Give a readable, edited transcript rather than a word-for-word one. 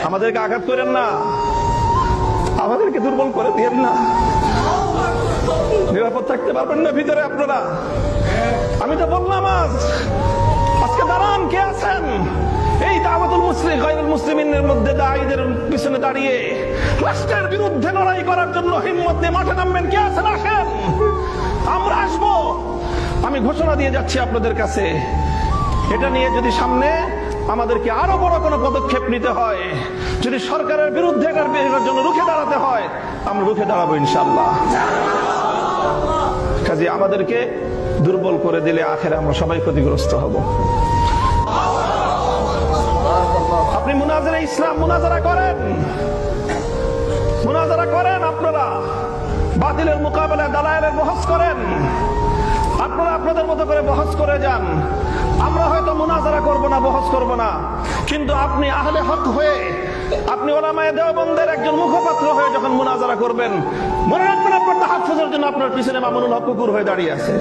আমাদেরকে আঘাত করেন না, আমাদেরকে দুর্বল করে দিয়েন না। নিরাপদ থাকতে পারবেন না ভিতরে আপনারা? আমি তো বললাম আজকে দাঁড়ান, কে আছেন এই দাওয়াতুল মুসলিম গায়রুল মুসলিমিনের মধ্যে দায়ীদের পিছনে দাঁড়িয়ে রাষ্ট্রের বিরুদ্ধে লড়াই করার জন্য হিম্মত দিয়ে মাঠে নামবেন? কে আছেন? আসেন, আমরা আসবো। আমি ঘোষণা দিয়ে যাচ্ছি আপনাদের কাছে, এটা নিয়ে যদি সামনে আমাদেরকে আরো বড় কোনো পদক্ষেপ নিতে হয়, যদি সরকারের বিরুদ্ধে এটার জন্য রুখে দাঁড়াতে হয়, আমরা রুখে দাঁড়াবো ইনশাআল্লাহ। কাজে আমাদেরকে দুর্বল করে দিলে আখেরে আমরা সবাই ক্ষতিগ্রস্ত হব। আপনি মুনাজারা ইসলাম মুনাজারা করেন, আপনারা বাতিলের মোকাবেলায় দালায়েলের বহস করেন, আপনারা আপনাদের মতো করে বহস করে যান। আমরা হয়তো মুনাজারা করব না, বহস করব না, কিন্তু আপনি আহলে হক হয়ে, আপনি উলামায়ে দেওবন্দের একজন মুখপাত্র হয়ে যখন মুনাজারা করবেন, মনে রাখবেন আপনার তাহাফুজের জন্য আপনার পিছনে মামুনুল হক কুকুর হয়ে দাঁড়িয়ে আছে।